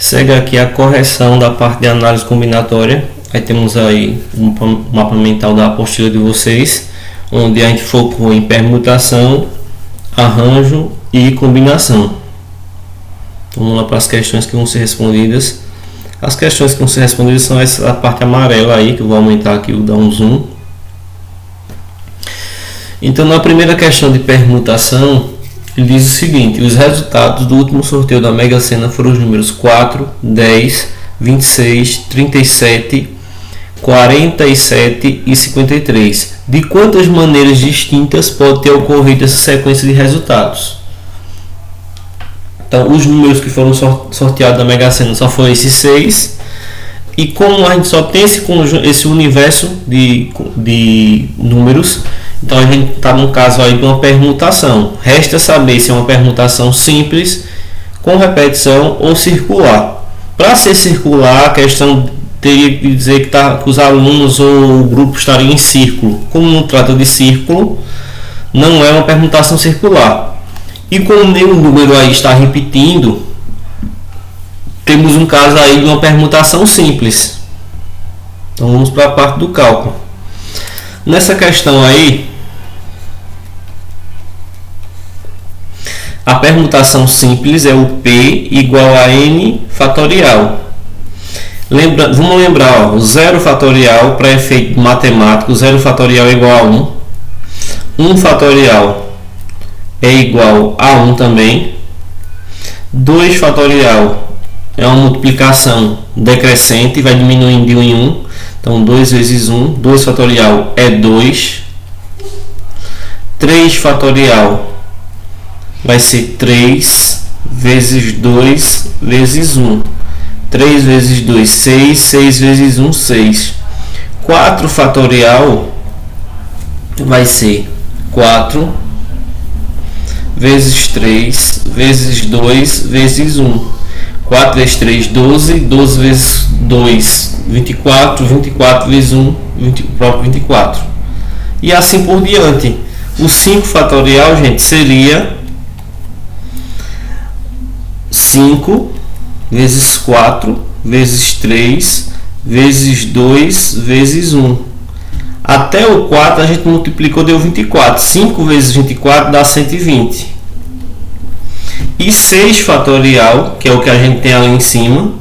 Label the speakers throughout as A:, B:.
A: Segue aqui a correção da parte de análise combinatória. Aí temos aí um mapa mental da apostila de vocês, onde a gente focou em permutação, arranjo e combinação. Vamos lá para as questões que vão ser respondidas. As questões que vão ser respondidas são essa parte amarela aí, que eu vou aumentar aqui, vou dar um zoom. Então, na primeira questão de permutação, ele diz o seguinte: os resultados do último sorteio da Mega Sena foram os números 4, 10, 26, 37, 47 e 53. De quantas maneiras distintas pode ter ocorrido essa sequência de resultados? Então, os números que foram sorteados da Mega Sena só foram esses 6. E como a gente só tem esse universo de números, então a gente está no caso aí de uma permutação. Resta saber se é uma permutação simples, com repetição ou circular. Para ser circular, a questão teria que dizer que os alunos ou o grupo estariam em círculo. Como não trata de círculo, não é uma permutação circular. E como nenhum número aí está repetindo, temos um caso aí de uma permutação simples. Então vamos para a parte do cálculo. Nessa questão aí, a permutação simples é o P igual a N fatorial. Vamos lembrar, o 0 fatorial para efeito matemático, 0 fatorial é igual a 1. 1 fatorial é igual a 1 também. 2 fatorial é uma multiplicação decrescente, vai diminuindo de 1 em 1. Então 2 vezes 1, 2 fatorial é 2. 3 fatorial vai ser 3 vezes 2 vezes 1. 3 vezes 2, 6. 6 vezes 1, 6. 4 fatorial vai ser 4 vezes 3 vezes 2 vezes 1. 4 vezes 3, 12. 12 vezes 2, 24. 24 vezes 1, próprio 24. E assim por diante. O 5 fatorial, gente, seria 5 vezes 4 vezes 3 vezes 2 vezes 1. Até o 4 a gente multiplicou, deu 24. 5 vezes 24 dá 120. E 6 fatorial, que é o que a gente tem ali em cima.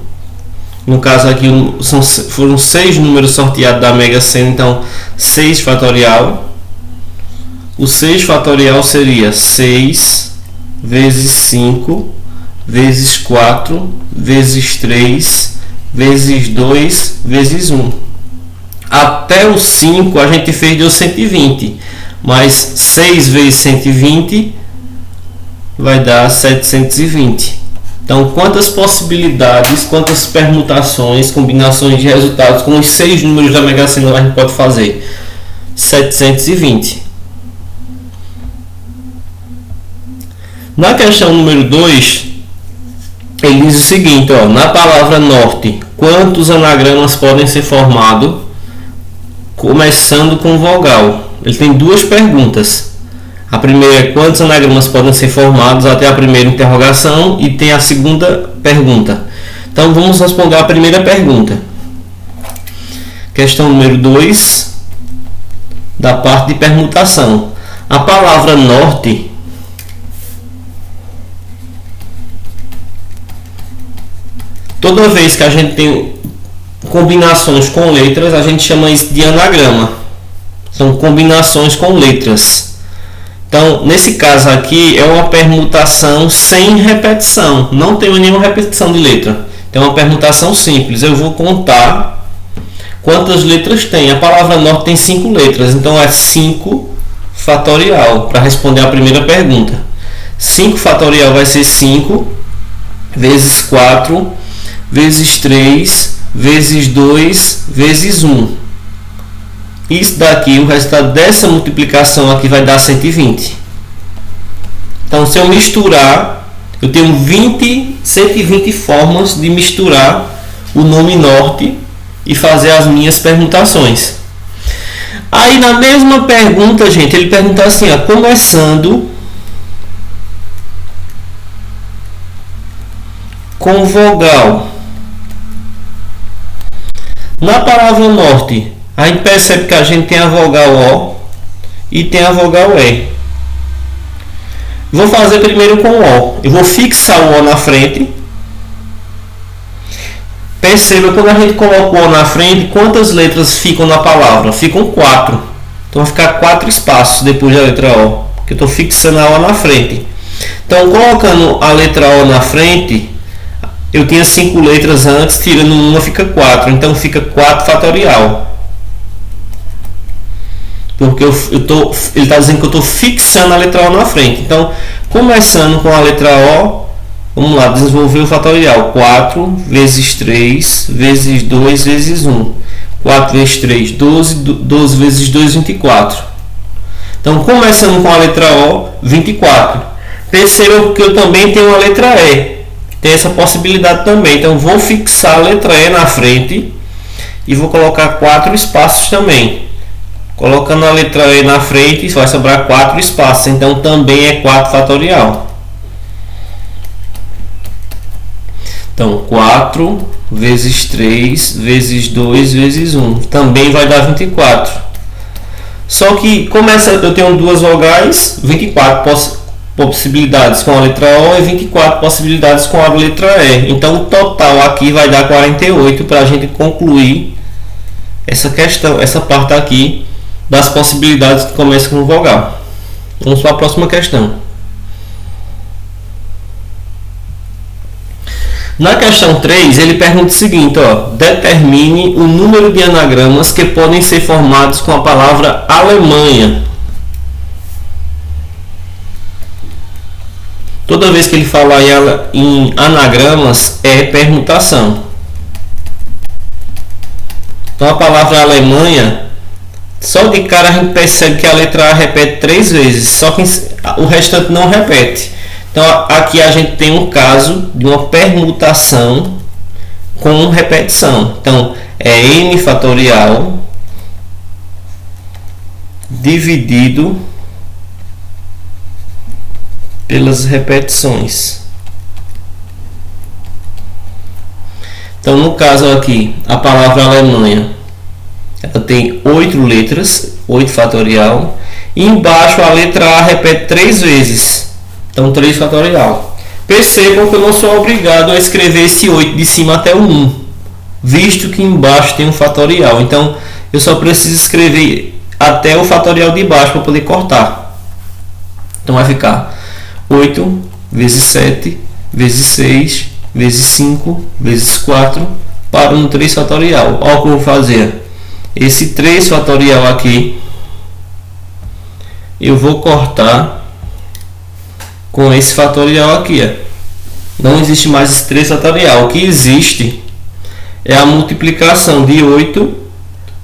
A: No caso aqui foram 6 números sorteados da Mega Sena, então 6 fatorial. O 6 fatorial seria 6 vezes 5 vezes 4 vezes 3 vezes 2 vezes 1. Até o 5 a gente fez deu 120, mas 6 vezes 120 vai dar 720. Então, quantas possibilidades, quantas permutações, combinações de resultados com os 6 números da Mega Sena a gente pode fazer? 720. Na questão número 2, ele diz o seguinte, ó, na palavra norte, quantos anagramas podem ser formados começando com vogal? Ele tem duas perguntas. A primeira é quantos anagramas podem ser formados até a primeira interrogação, e tem a segunda pergunta. Então vamos responder a primeira pergunta. Questão número 2, da parte de permutação. A palavra norte toda vez que a gente tem combinações com letras, a gente chama isso de anagrama. São combinações com letras. Então, nesse caso aqui, é uma permutação sem repetição. Não tem nenhuma repetição de letra. Então, é uma permutação simples. Eu vou contar quantas letras tem. A palavra norte tem 5 letras. Então, é 5 fatorial, para responder a primeira pergunta. 5 fatorial vai ser 5 vezes 4 vezes 3 vezes 2 vezes 1. Isso daqui, o resultado dessa multiplicação aqui vai dar 120. Então, se eu misturar, eu tenho 120 formas de misturar o nome norte e fazer as minhas permutações. Aí, na mesma pergunta, gente, ele pergunta assim, ó, começando com vogal. Na palavra norte, a gente percebe que a gente tem a vogal O e tem a vogal E. Vou fazer primeiro com o O. Eu vou fixar o O na frente. Perceba, quando a gente coloca o O na frente, quantas letras ficam na palavra? Ficam 4. Então vai ficar 4 espaços depois da letra O, que eu estou fixando a O na frente. Então, colocando a letra O na frente, eu tinha 5 letras antes, tirando uma fica 4. Então fica 4 fatorial. Porque ele está dizendo que eu estou fixando a letra O na frente. Então, começando com a letra O, vamos lá, desenvolver o fatorial. 4 vezes 3 vezes 2 vezes 1. 4 vezes 3, 12. 12 vezes 2, 24. Então, começando com a letra O, 24. Percebam que eu também tenho a letra E. Tem essa possibilidade também. Então, vou fixar a letra E na frente e vou colocar 4 espaços também. Colocando a letra E na frente, vai sobrar 4 espaços. Então, também é 4 fatorial. Então, 4 vezes 3 vezes 2 vezes 1. Também vai dar 24. Só que, como eu tenho duas vogais, 24 possibilidades com a letra O e 24 possibilidades com a letra E. Então, o total aqui vai dar 48 para a gente concluir essa questão, essa parte aqui das possibilidades que começam com vogal. Vamos para a próxima questão. Na questão 3, ele pergunta o seguinte, determine o número de anagramas que podem ser formados com a palavra Alemanha. Toda vez que ele falar em anagramas, é permutação. Então, a palavra Alemanha, só de cara a gente percebe que a letra A repete 3 vezes, só que o restante não repete. Então, aqui a gente tem um caso de uma permutação com repetição. Então, é n fatorial dividido pelas repetições. Então, no caso aqui, a palavra Alemanha, ela tem 8 letras, 8 fatorial, e embaixo a letra A repete 3 vezes, então 3 fatorial. Percebam que eu não sou obrigado a escrever esse 8 de cima até o 1, visto que embaixo tem um fatorial. Então, eu só preciso escrever até o fatorial de baixo para poder cortar. Então, vai ficar 8 vezes 7 vezes 6 vezes 5 vezes 4 para no 3 fatorial. Olha o que eu vou fazer. Esse 3 fatorial aqui eu vou cortar com esse fatorial aqui. Não existe mais esse 3 fatorial. O que existe é a multiplicação de 8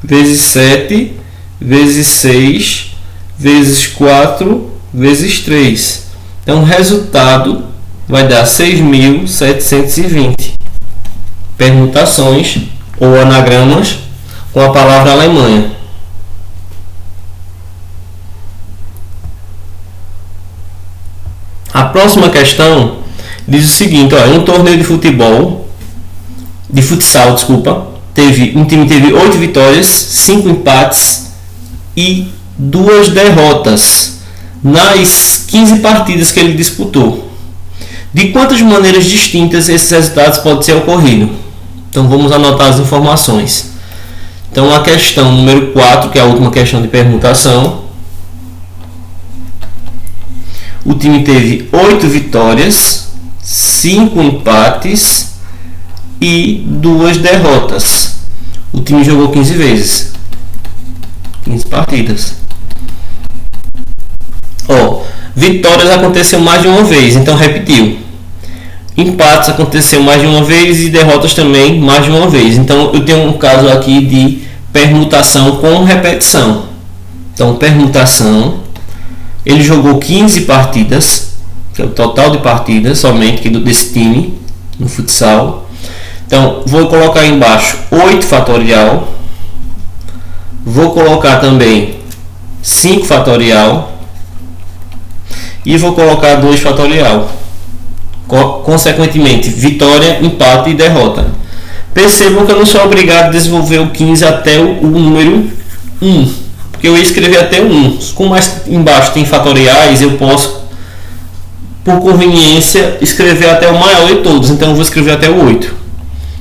A: vezes 7 vezes 6 vezes 4 vezes 3. Então, o resultado vai dar 6.720 permutações ou anagramas com a palavra Alemanha. A próxima questão diz o seguinte, em um torneio de futsal, um time teve 8 vitórias, 5 empates e 2 derrotas nas 15 partidas que ele disputou. De quantas maneiras distintas esses resultados podem ser ocorridos? Então vamos anotar as informações. Então a questão número 4, que é a última questão de permutação. O time teve 8 vitórias, 5 empates e 2 derrotas. O time jogou 15 vezes. 15 partidas. Vitórias aconteceu mais de uma vez, então repetiu. Empates aconteceu mais de uma vez e derrotas também mais de uma vez. Então eu tenho um caso aqui de permutação com repetição. Então, permutação, ele jogou 15 partidas, que é o total de partidas somente desse time no futsal. Então, vou colocar aí embaixo 8 fatorial. Vou colocar também 5 fatorial. E vou colocar 2 fatorial. Consequentemente, vitória, empate e derrota. Percebam que eu não sou obrigado a desenvolver o 15 até o número 1, porque eu ia escrever até o 1. Como mais embaixo tem fatoriais, eu posso, por conveniência, escrever até o maior de todos. Então eu vou escrever até o 8.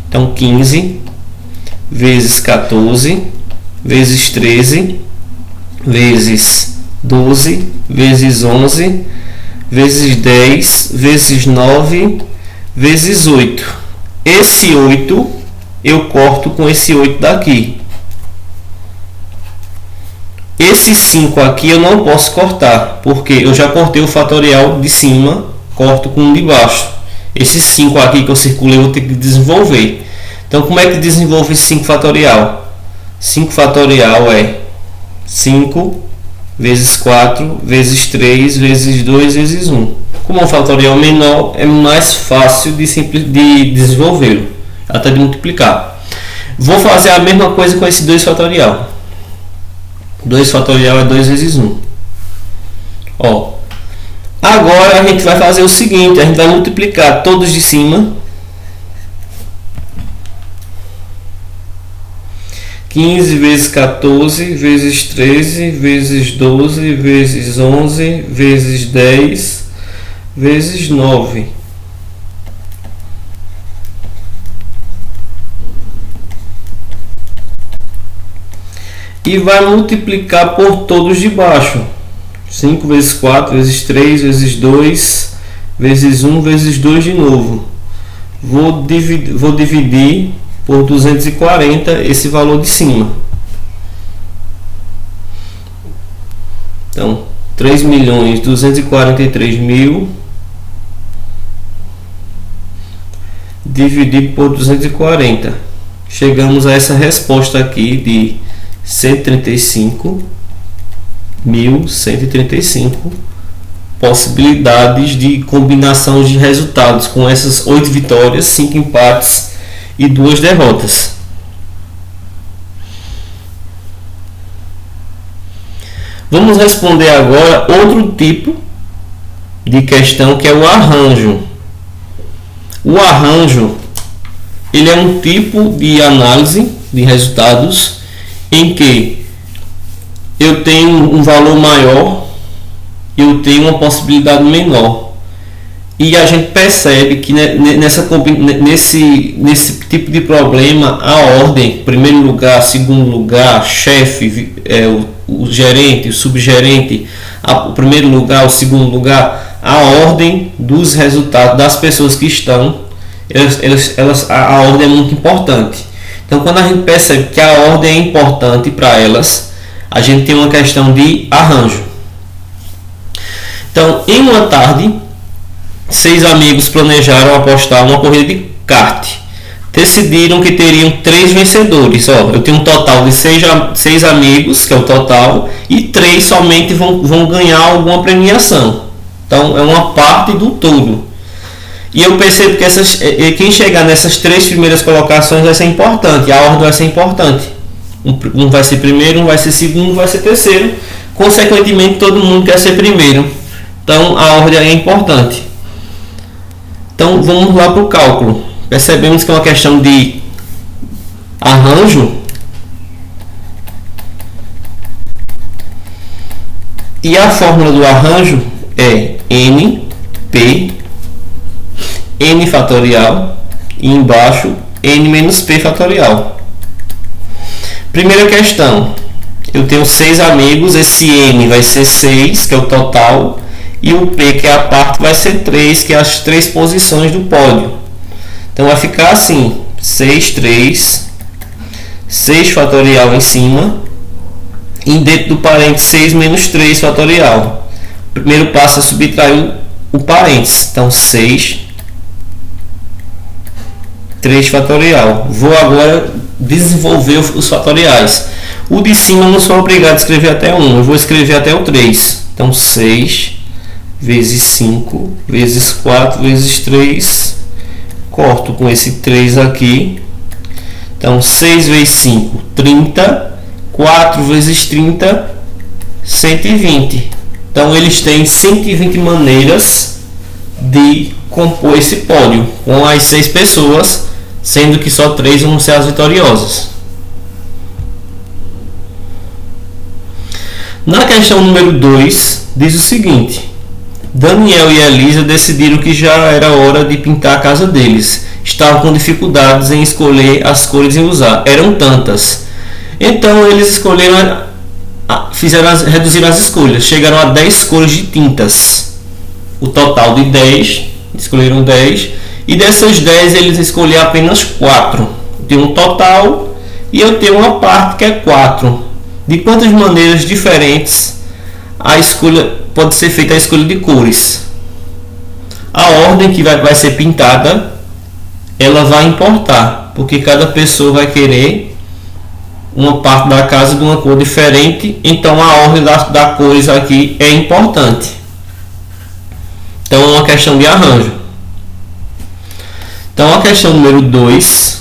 A: Então 15 vezes 14 vezes 13 vezes 12 vezes 11 vezes 10 vezes 9 vezes 8. Esse 8 eu corto com esse 8 daqui. Esse 5 aqui eu não posso cortar, porque eu já cortei o fatorial de cima, corto com o de baixo. Esse 5 aqui que eu circulei eu vou ter que desenvolver. Então como é que desenvolve esse 5 fatorial? 5 fatorial é 5 vezes 4 vezes 3 vezes 2 vezes 1. Como é um fatorial menor, é mais fácil de desenvolvê-lo, até de multiplicar. Vou fazer a mesma coisa com esse 2 fatorial. 2 fatorial é 2 vezes 1. Ó, agora a gente vai fazer o seguinte, a gente vai multiplicar todos de cima. 15 vezes 14 vezes 13 vezes 12 vezes 11 vezes 10 vezes 9. E vai multiplicar por todos de baixo. 5 vezes 4 vezes 3 vezes 2 vezes 1 vezes 2 de novo. Vou dividir por 240 esse valor de cima. Então, 3.243.000 dividido por 240. Chegamos a essa resposta aqui de 135.135 possibilidades de combinação de resultados com essas 8 vitórias, 5 empates e 2 derrotas. Vamos responder agora outro tipo de questão, que é o arranjo. O arranjo, ele é um tipo de análise de resultados em que eu tenho um valor maior, eu tenho uma possibilidade menor. E a gente percebe que nesse tipo de problema, a ordem, primeiro lugar, segundo lugar, chefe, o gerente, o subgerente, o primeiro lugar, o segundo lugar, a ordem dos resultados das pessoas que estão, a ordem é muito importante. Então, quando a gente percebe que a ordem é importante para elas, a gente tem uma questão de arranjo. Então, em uma tarde, 6 amigos planejaram apostar uma corrida de kart. Decidiram que teriam 3 vencedores. Eu tenho um total de 6 amigos, que é o total, e 3 somente vão ganhar alguma premiação. Então é uma parte do todo. E eu percebo que quem chegar nessas 3 primeiras colocações vai ser importante. A ordem vai ser importante. Um vai ser primeiro, um vai ser segundo, um vai ser terceiro. Consequentemente, todo mundo quer ser primeiro. Então a ordem é importante. Então vamos lá para o cálculo. Percebemos que é uma questão de arranjo. E a fórmula do arranjo é NP, N fatorial, e embaixo N menos P fatorial. Primeira questão. Eu tenho 6 amigos, esse N vai ser 6, que é o total. E o P, que é a parte, vai ser 3, que é as 3 posições do pódio. Então vai ficar assim: 6, 3, 6 fatorial em cima, e dentro do parênteses 6 menos 3 fatorial. Primeiro passo é subtrair o parênteses. Então 6, 3 fatorial. Vou agora desenvolver os fatoriais. O de cima eu não sou obrigado a escrever até 1, eu vou escrever até o 3. Então 6 vezes 5 vezes 4 vezes 3, corto com esse 3 aqui. Então 6 vezes 5, 30, 4 vezes 30, 120. Então eles têm 120 maneiras de compor esse pódio. Com as 6 pessoas, sendo que só 3 vão ser as vitoriosas. Na questão número 2, diz o seguinte: Daniel e Elisa decidiram que já era hora de pintar a casa deles. Estavam com dificuldades em escolher as cores em usar. Eram tantas. Então eles escolheram, reduziram as escolhas. Chegaram a 10 cores de tintas. O total de 10, escolheram 10. E dessas 10 eles escolheram apenas 4. Tem um total e eu tenho uma parte que é 4. De quantas maneiras diferentes a escolha pode ser feita a escolha de cores? A ordem que vai ser pintada, ela vai importar, porque cada pessoa vai querer uma parte da casa de uma cor diferente, então a ordem das cores aqui é importante. Então é uma questão de arranjo. Então a questão número 2,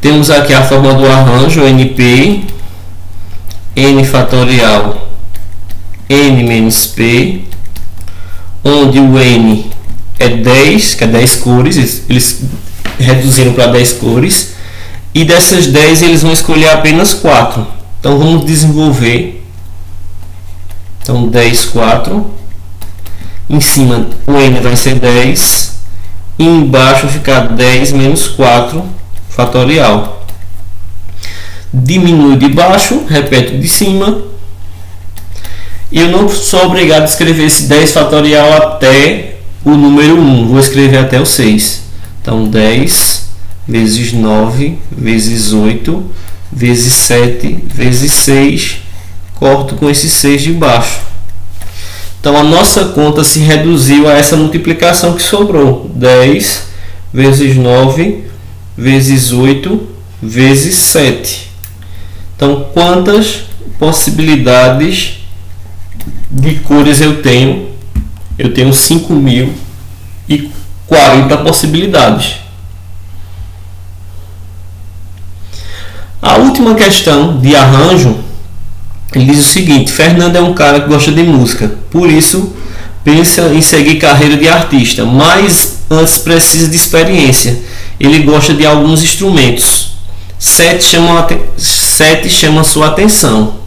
A: temos aqui a forma do arranjo, NP, N fatorial, N menos P, onde o N é 10, que é 10 cores, eles reduziram para 10 cores, e dessas 10 eles vão escolher apenas 4. Então vamos desenvolver. Então 10, 4, em cima o N vai ser 10, e embaixo vai ficar 10 menos 4 fatorial. Diminui de baixo, repete de cima. Eu não sou obrigado a escrever esse 10 fatorial até o número 1, vou escrever até o 6. Então 10 vezes 9 vezes 8 vezes 7 vezes 6, corto com esse 6 de baixo. Então a nossa conta se reduziu a essa multiplicação que sobrou: 10 vezes 9 vezes 8 vezes 7. Então quantas possibilidades de cores eu tenho? Eu tenho 5.040 possibilidades. A última questão de arranjo, ele diz o seguinte: Fernando é um cara que gosta de música, por isso pensa em seguir carreira de artista, mas antes precisa de experiência. Ele gosta de alguns instrumentos. 7 chama sua atenção.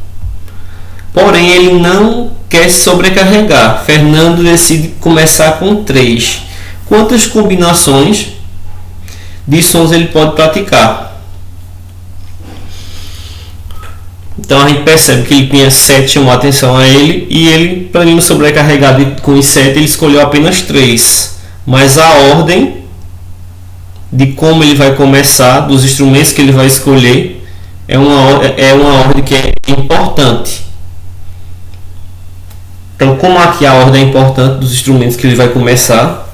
A: Porém, ele não quer se sobrecarregar. Fernando decide começar com 3. Quantas combinações de sons ele pode praticar? Então a gente percebe que ele tinha 7, chamou a atenção a ele, e ele, para não sobrecarregar com os 7, ele escolheu apenas 3. Mas a ordem de como ele vai começar, dos instrumentos que ele vai escolher, é uma ordem que é importante. Então, como aqui a ordem é importante dos instrumentos que ele vai começar,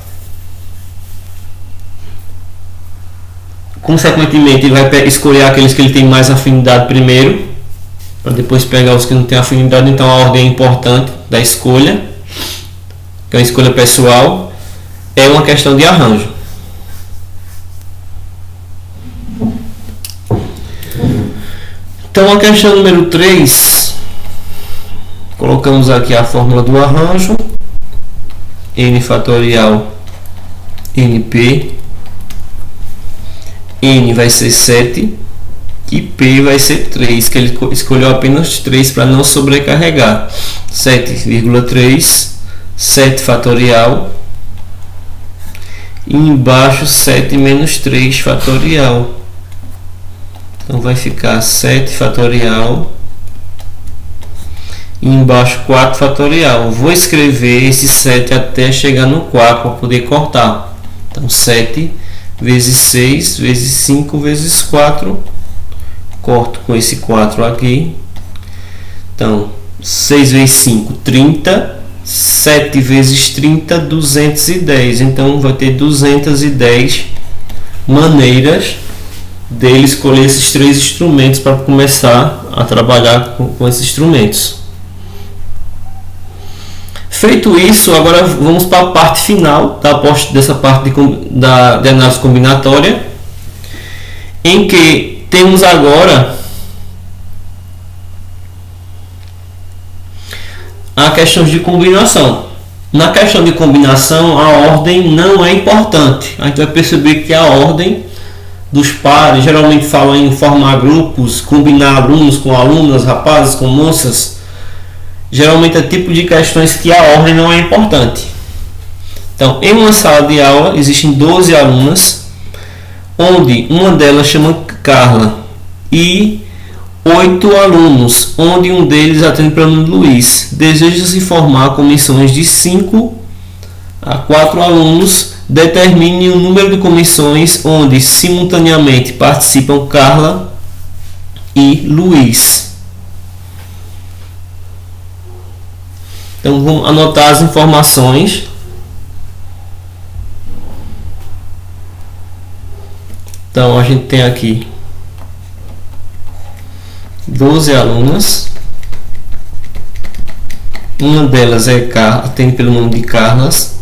A: consequentemente ele vai escolher aqueles que ele tem mais afinidade primeiro, para depois pegar os que não tem afinidade. Então a ordem é importante da escolha, que é uma escolha pessoal, é uma questão de arranjo. Então a questão número 3, colocamos aqui a fórmula do arranjo: N fatorial NP, N vai ser 7 e P vai ser 3, que ele escolheu apenas 3 para não sobrecarregar. 7,3, 7 fatorial, e embaixo 7 menos 3 fatorial. Então vai ficar 7 fatorial e embaixo 4 fatorial. Vou escrever esse 7 até chegar no 4 para poder cortar. Então 7 vezes 6 vezes 5 vezes 4, corto com esse 4 aqui. Então 6 vezes 5, 30. 7 vezes 30, 210. Então vai ter 210 maneiras dele escolher esses 3 instrumentos para começar a trabalhar com esses instrumentos. Feito isso, agora vamos para a parte final dessa parte de análise combinatória, em que temos agora a questão de combinação. Na questão de combinação, a ordem não é importante. A gente vai perceber que a ordem dos pares, geralmente falam em formar grupos, combinar alunos com alunas, rapazes com moças. Geralmente é tipo de questões que a ordem não é importante. Então, em uma sala de aula existem 12 alunas, onde uma delas chama Carla, e 8 alunos, onde um deles atende para o nome Luiz. Deseja-se formar comissões de 5 a 4 alunos. Determine o número de comissões onde simultaneamente participam Carla e Luiz. Então vamos anotar as informações. Então a gente tem aqui 12 alunas. Uma delas tem pelo nome de Carlas.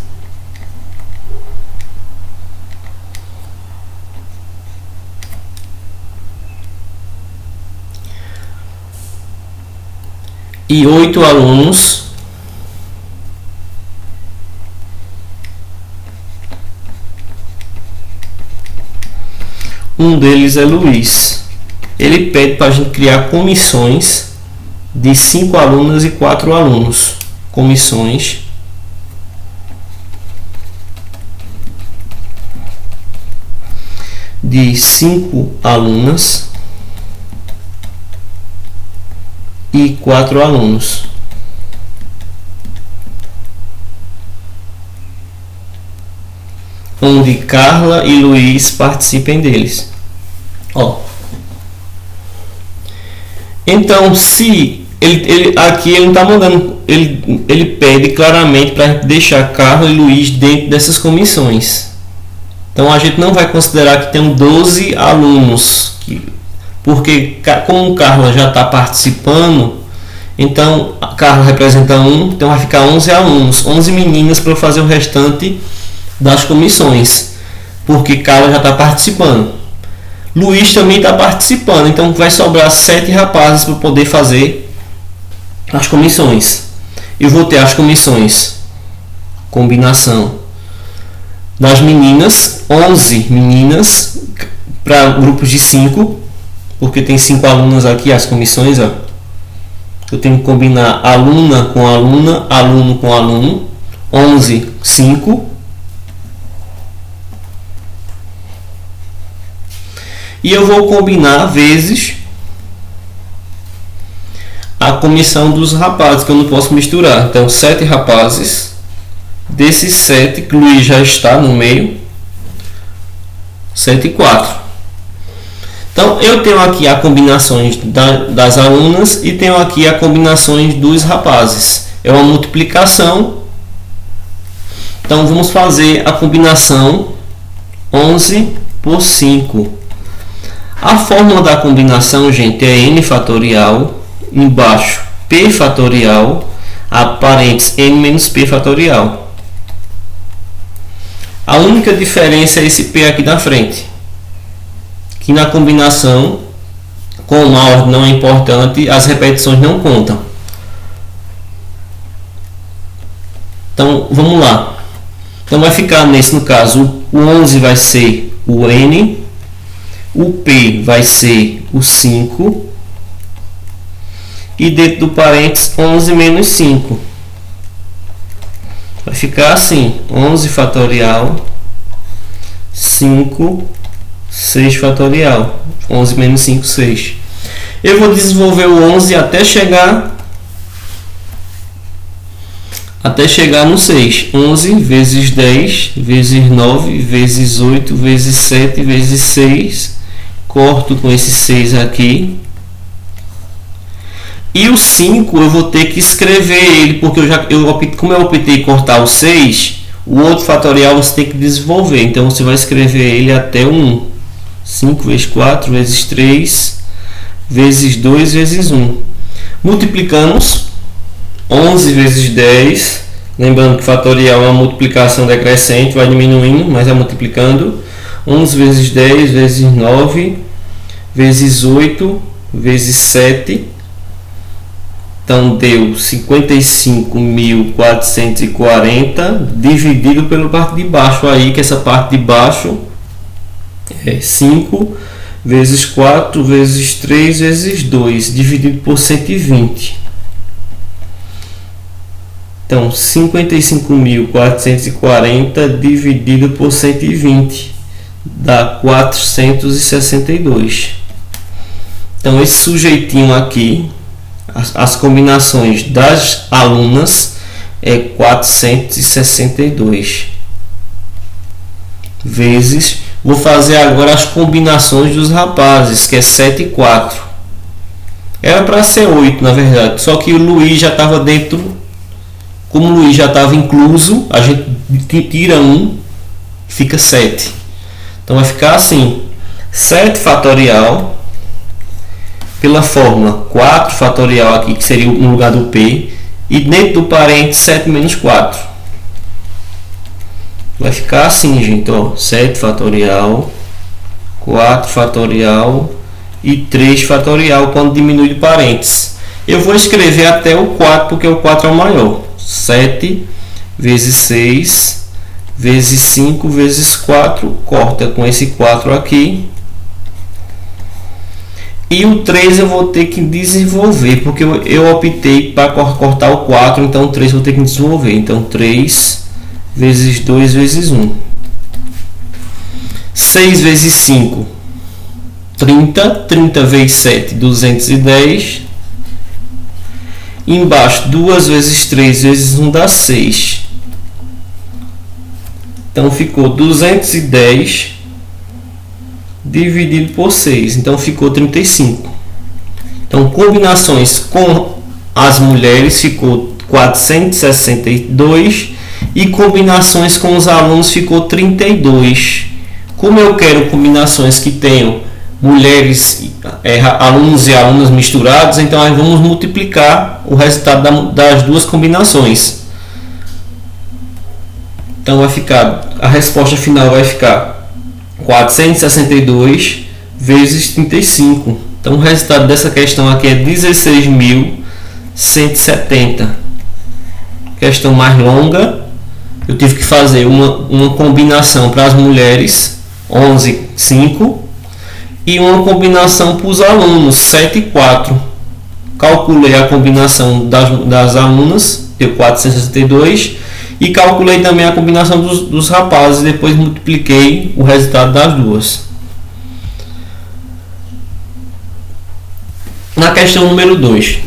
A: E 8 alunos. Um deles é Luiz. Ele pede para a gente criar comissões de 5 alunas e 4 alunos. Comissões de 5 alunas e 4 alunos. Onde Carla e Luiz participem deles. Então, se aqui ele não está mandando, ele pede claramente para deixar Carla e Luiz dentro dessas comissões. Então a gente não vai considerar que tem 12 alunos, porque como Carla já está participando, então a Carla representa 1, então vai ficar 11 alunos, 11 meninas para fazer o restante das comissões, porque Carla já está participando. Luiz também está participando, então vai sobrar 7 rapazes para poder fazer as comissões. Eu vou ter as comissões, combinação das meninas, 11 meninas para grupos de 5, porque tem 5 alunas aqui, as comissões, ó. Eu tenho que combinar aluna com aluna, aluno com aluno, 11, 5. E eu vou combinar vezes a comissão dos rapazes, que eu não posso misturar. Então 7 rapazes, desses 7 que Luiz já está no meio, 7 e 4. Então eu tenho aqui as combinações das alunas e tenho aqui as combinações dos rapazes. É uma multiplicação. Então vamos fazer a combinação 11 por 5. A fórmula da combinação, gente, é n fatorial, embaixo p fatorial, a parênteses n menos p fatorial. A única diferença é esse p aqui na frente, que na combinação, como a ordem não é importante, as repetições não contam. Então, vamos lá. Então, vai ficar nesse, no caso, o 11 vai ser o n, o P vai ser o 5 e dentro do parênteses 11 menos 5. Vai ficar assim, 11 fatorial, 5, 6 fatorial. 11 menos 5, 6. Eu vou desenvolver o 11 até chegar no 6. 11 vezes 10, vezes 9, vezes 8, vezes 7, vezes 6. Corto com esse 6 aqui. E o 5 eu vou ter que escrever ele, porque como eu optei em cortar o 6, o outro fatorial você tem que desenvolver. Então você vai escrever ele até o 1. 5 vezes 4 vezes 3 vezes 2 vezes 1. Multiplicamos 11 vezes 10. Lembrando que fatorial é uma multiplicação decrescente, vai diminuindo, mas é multiplicando. 11 vezes 10 vezes 9 vezes 8 vezes 7 Então deu 55.440 dividido pela parte de baixo aí, que essa parte de baixo é 5 vezes 4 vezes 3 vezes 2 dividido por 120. Então 55.440 dividido por 120 dá 462. Então esse sujeitinho aqui, as combinações das alunas é 462 vezes, vou fazer agora as combinações dos rapazes, que é 7 e 4. Era para ser 8 na verdade, só que o Luiz já estava dentro. Como o Luiz já estava incluso, a gente tira 1, fica 7. Então vai ficar assim: 7 fatorial pela fórmula 4 fatorial aqui, que seria no lugar do P, e dentro do parênteses 7 menos 4. Vai ficar assim, gente, ó, 7 fatorial, 4 fatorial e 3 fatorial quando diminui do parênteses. Eu vou escrever até o 4, porque o 4 é o maior. 7 vezes 6 vezes 5 vezes 4, corta com esse 4 aqui. E o 3 eu vou ter que desenvolver, porque eu optei para cortar o 4, então o 3 eu vou ter que desenvolver. Então 3 vezes 2 vezes 1. 6 vezes 5, 30. 30 vezes 7, 210. Embaixo, 2 vezes 3 vezes 1 dá 6. Então ficou 210 dividido por 6, então ficou 35. Então combinações com as mulheres ficou 462 e combinações com os alunos ficou 32. Como eu quero combinações que tenham mulheres, alunos e alunas misturados, então aí vamos multiplicar o resultado das duas combinações. Então vai ficar, a resposta final vai ficar 462 vezes 35. Então o resultado dessa questão aqui é 16.170. Questão mais longa. Eu tive que fazer uma combinação para as mulheres, 11, 5, e uma combinação para os alunos, 7 e 4. Calculei a combinação das alunas, deu 462. E calculei também a combinação dos rapazes, depois multipliquei o resultado das duas. Na questão número 2.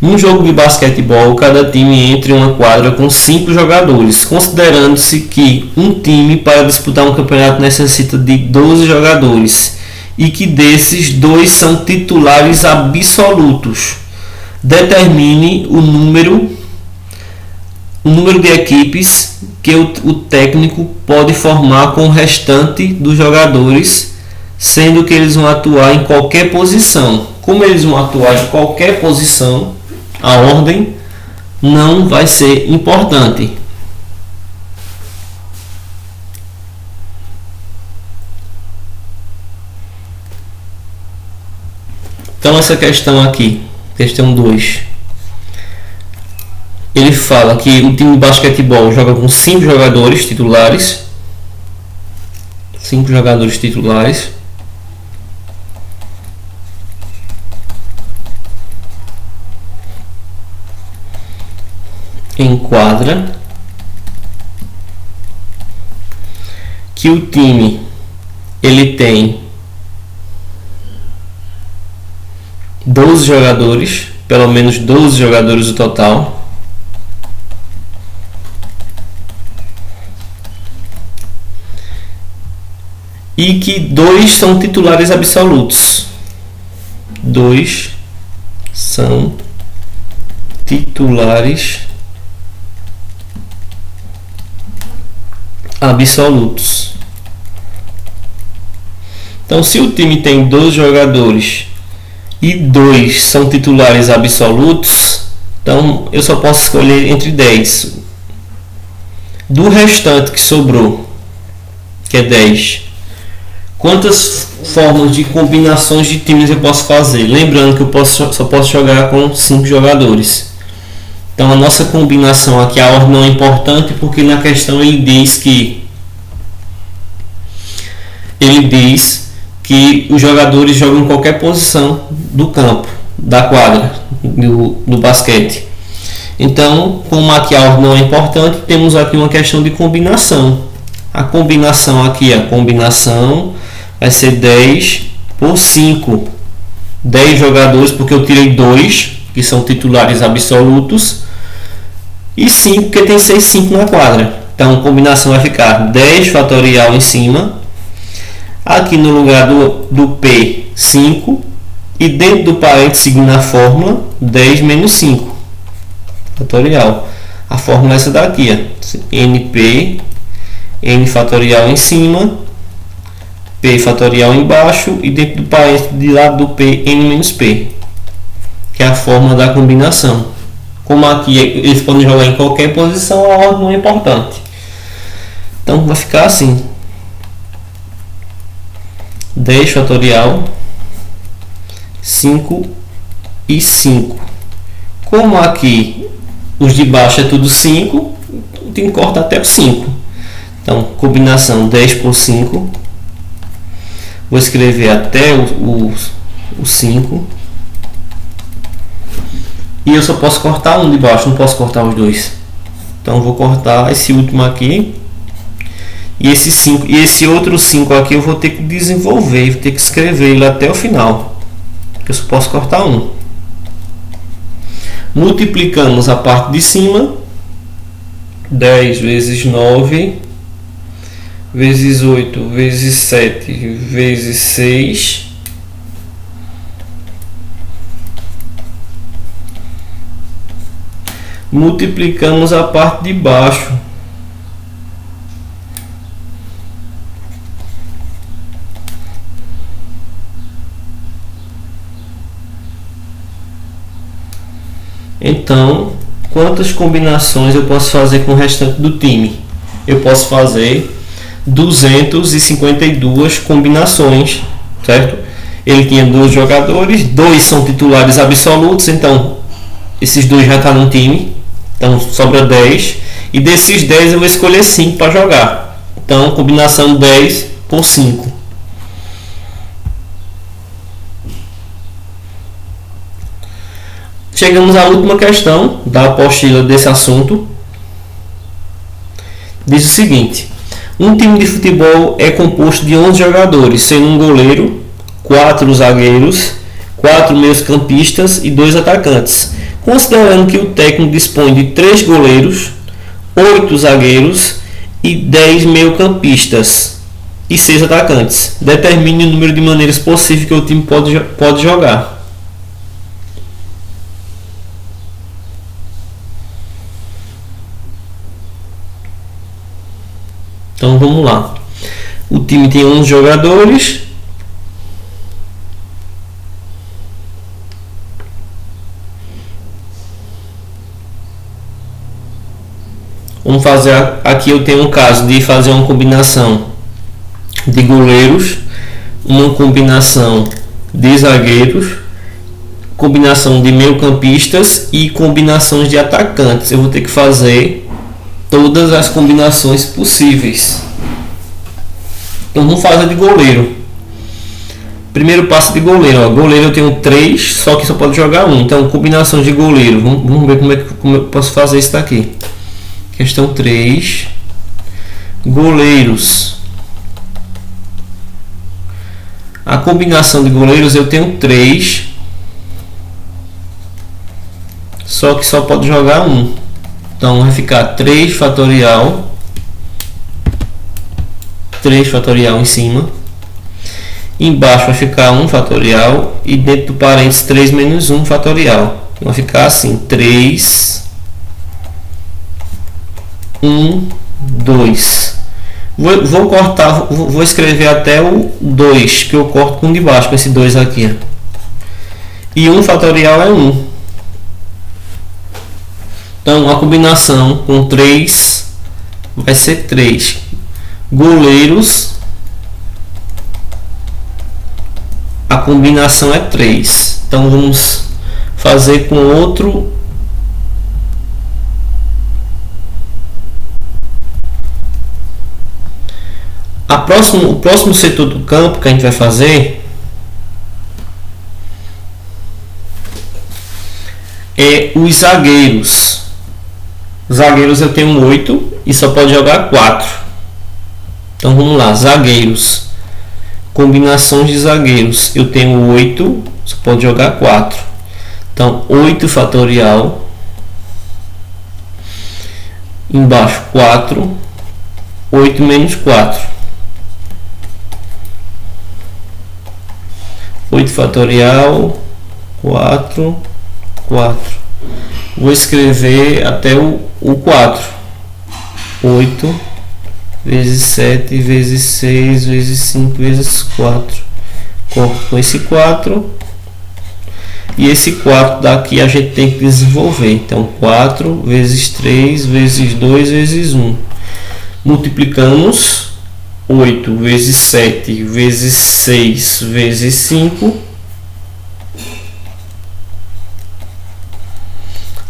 A: Num jogo de basquetebol, cada time entra em uma quadra com 5 jogadores, considerando-se que um time para disputar um campeonato necessita de 12 jogadores e que desses 2 são titulares absolutos. Determine o número de equipes que o técnico pode formar com o restante dos jogadores, sendo que eles vão atuar em qualquer posição. Como eles vão atuar em qualquer posição, a ordem não vai ser importante. Então essa questão aqui, questão 2. Ele fala que o time de basquetebol joga com 5 jogadores titulares. 5 jogadores titulares. Em quadra. Que o time ele tem 12 jogadores, pelo menos 12 jogadores no total. E que 2 são titulares absolutos. 2 são titulares absolutos. Então, se o time tem 12 jogadores e 2 são titulares absolutos, então eu só posso escolher entre 10. Do restante que sobrou, que é 10, quantas formas de combinações de times eu posso fazer? Lembrando que eu só posso jogar com 5 jogadores. Então a nossa combinação aqui, a ordem não é importante, porque na questão ele diz que os jogadores jogam em qualquer posição do campo, da quadra, do basquete. Então, como aqui a ordem não é importante, temos aqui uma questão de combinação. A combinação aqui, vai ser 10 por 5. 10 jogadores, porque eu tirei 2, que são titulares absolutos, e 5, porque tem 5 na quadra. Então, a combinação vai ficar 10 fatorial em cima. Aqui no lugar do P, 5. E dentro do parênteses, seguindo a fórmula, 10 menos 5 fatorial. A fórmula é essa daqui, ó. NP, N fatorial em cima, P fatorial embaixo, e dentro do parênteses de lado do P, N menos P, que é a fórmula da combinação. Como aqui eles podem jogar em qualquer posição, a ordem não é importante. Então vai ficar assim: 10 fatorial, 5 e 5. Como aqui os de baixo é tudo 5, tem que cortar até o 5. Então, combinação 10 por 5. Vou escrever até o 5. E eu só posso cortar um de baixo, não posso cortar os dois. Então, vou cortar esse último aqui. E esse 5, e esse outro 5 aqui eu vou ter que desenvolver, vou ter que escrever ele até o final. Eu só posso cortar um. Multiplicamos a parte de cima. 10 vezes 9 vezes 8 vezes 7 vezes 6 multiplicamos a parte de baixo. Então, quantas combinações eu posso fazer com o restante do time? Eu posso fazer 252 combinações, certo? Ele tinha 2 jogadores, 2 são titulares absolutos, então esses 2 já estão no time, então sobra 10, e desses 10 eu vou escolher 5 para jogar. Então, combinação 10 por 5. Chegamos à última questão da apostila desse assunto. Diz o seguinte: um time de futebol é composto de 11 jogadores, sendo um goleiro, 4 zagueiros, 4 meios-campistas e 2 atacantes. Considerando que o técnico dispõe de 3 goleiros, 8 zagueiros e 10 meio-campistas e 6 atacantes, determine o número de maneiras possíveis que o time pode jogar. Então vamos lá. O time tem 11 jogadores. Vamos fazer aqui, eu tenho um caso de fazer uma combinação de goleiros, uma combinação de zagueiros, combinação de meio-campistas e combinações de atacantes. Eu vou ter que fazer todas as combinações possíveis. Então vamos fazer de goleiro. Primeiro passo de goleiro, ó. Goleiro eu tenho 3, só que só pode jogar um. Então combinação de goleiro, vamos ver como eu posso fazer isso daqui. Questão 3. Goleiros. A combinação de goleiros eu tenho 3, só que só pode jogar um. Então vai ficar 3 fatorial em cima, embaixo vai ficar 1 fatorial e dentro do parênteses 3 menos 1 fatorial. Vai ficar assim: 3, 1, 2. Vou cortar, vou escrever até o 2, que eu corto com de baixo, com esse 2 aqui. E 1 fatorial é 1. Então a combinação com 3 vai ser 3. Goleiros, a combinação é 3. Então vamos fazer com outro O próximo setor do campo que a gente vai fazer é os zagueiros. Zagueiros eu tenho 8 e só pode jogar 4. Então vamos lá, zagueiros. Combinações de zagueiros. Eu tenho 8, só pode jogar 4. Então 8 fatorial. Embaixo 4. 8 menos 4. 8 fatorial. 4. 4. Vou escrever até o 4. 8 vezes 7 vezes 6 vezes 5 vezes 4. Corto com esse 4. E esse 4 daqui a gente tem que desenvolver. Então 4 vezes 3 vezes 2 vezes 1. Multiplicamos 8 vezes 7 vezes 6 vezes 5.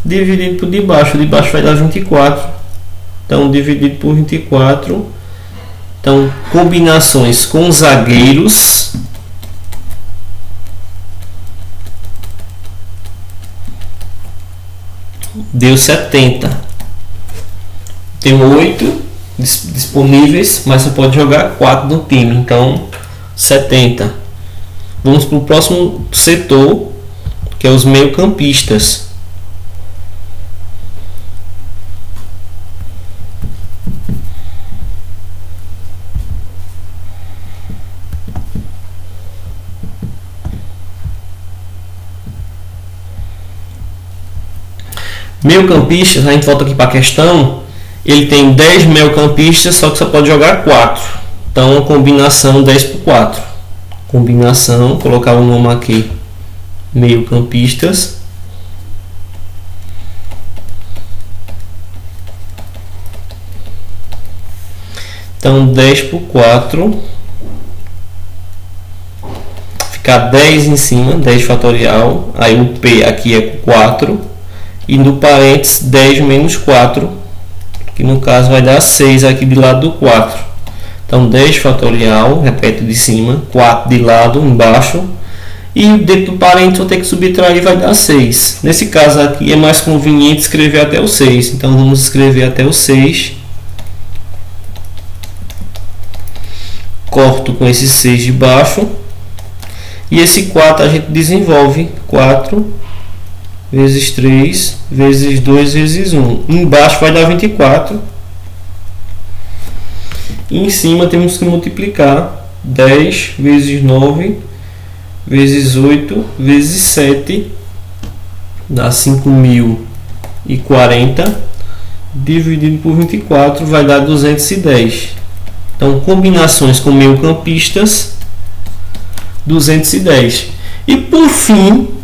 A: Dividido por debaixo. De baixo vai dar 24. Então dividido por 24. Então combinações com zagueiros. Deu 70. Tem 8 disponíveis, mas você pode jogar 4 no time. Então 70. Vamos para o próximo setor, que é os meio-campistas. Meio-campistas, a gente volta aqui para a questão. Ele tem 10 meio-campistas, só que só pode jogar 4. Então, a combinação 10 por 4. Combinação, colocar o nome aqui, meio-campistas. Então, 10 por 4. Ficar 10 em cima, 10 fatorial. Aí o P aqui é 4. E no parênteses 10 menos 4, que no caso vai dar 6 aqui de lado do 4. Então 10 fatorial, repete de cima, 4 de lado, embaixo. E dentro do parênteses vou ter que subtrair, vai dar 6. Nesse caso aqui é mais conveniente escrever até o 6. Então vamos escrever até o 6. Corto com esse 6 de baixo. E esse 4 a gente desenvolve. 4 vezes 3 vezes 2 vezes 1. Embaixo vai dar 24. E em cima temos que multiplicar 10 vezes 9 vezes 8 vezes 7. Dá 5.040. Dividido por 24 vai dar 210. Então combinações com meio-campistas 210. E por fim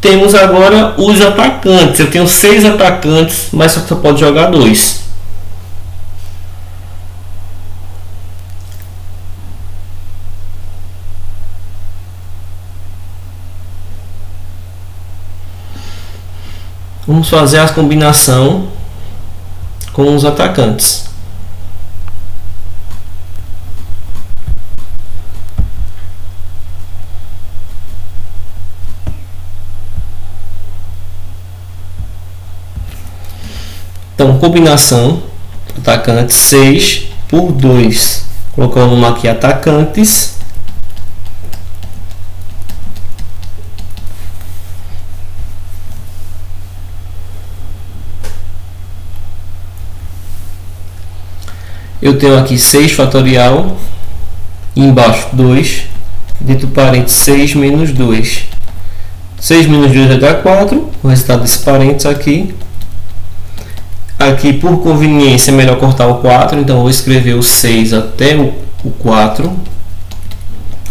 A: temos agora os atacantes. Eu tenho 6 atacantes, mas só pode jogar 2. Vamos fazer a combinação com os atacantes. Então, combinação, atacante 6 por 2. Colocando aqui atacantes. Eu tenho aqui 6 fatorial. Embaixo 2. Dentro do parênteses 6 menos 2. 6 menos 2 vai dar 4. O resultado desse parênteses aqui. Aqui, por conveniência, é melhor cortar o 4, então vou escrever o 6 até o 4.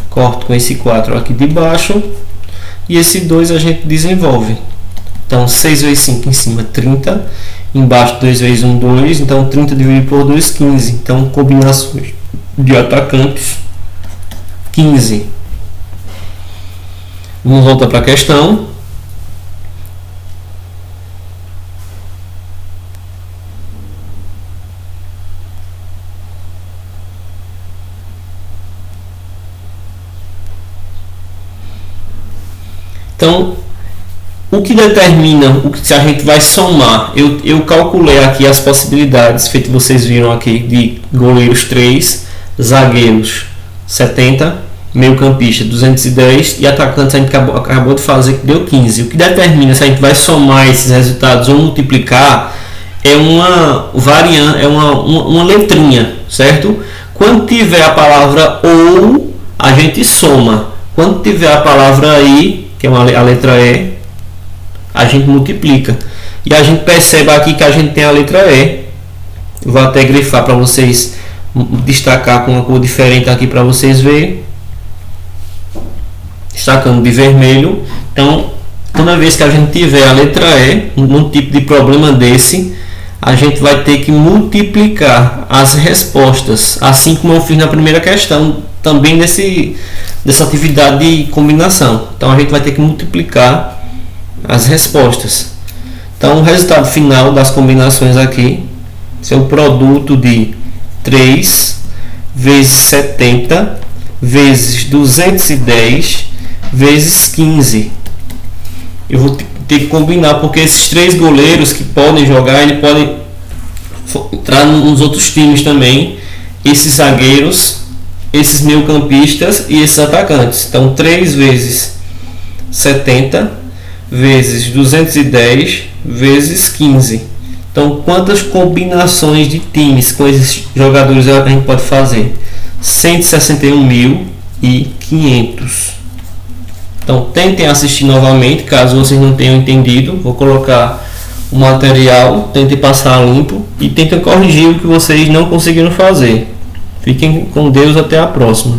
A: Corto com esse 4 aqui de baixo. E esse 2 a gente desenvolve. Então, 6 vezes 5 em cima, 30. Embaixo, 2 vezes 1, 2. Então, 30 dividido por 2, 15. Então, combinações de atacantes, 15. Vamos voltar para a questão. Então, o que determina o que se a gente vai somar, eu calculei aqui as possibilidades, feito vocês viram aqui, de goleiros 3, zagueiros 70, meio campista 210 e atacantes a gente acabou de fazer que deu 15. O que determina se a gente vai somar esses resultados ou multiplicar é uma variante, é uma letrinha, certo? Quando tiver a palavra ou, a gente soma. Quando tiver a palavra I, que é a letra E, a gente multiplica. E a gente percebe aqui que a gente tem a letra E. Eu vou até grifar para vocês, destacar com uma cor diferente aqui para vocês verem. Destacando de vermelho. Então, toda vez que a gente tiver a letra E, num tipo de problema desse, a gente vai ter que multiplicar as respostas, assim como eu fiz na primeira questão, também dessa atividade de combinação. Então, a gente vai ter que multiplicar as respostas. Então, o resultado final das combinações aqui é o produto de 3 vezes 70 vezes 210 vezes 15. Eu vou ter que combinar, porque esses 3 goleiros que podem jogar, eles podem entrar nos outros times também, esses zagueiros, esses meio campistas e esses atacantes. Então, 3 vezes 70 vezes 210 vezes 15. Então, quantas combinações de times com esses jogadores a gente pode fazer? 161.500. Então, tentem assistir novamente, caso vocês não tenham entendido. Vou colocar o material, tentem passar limpo e tentem corrigir o que vocês não conseguiram fazer. Fiquem com Deus, até a próxima.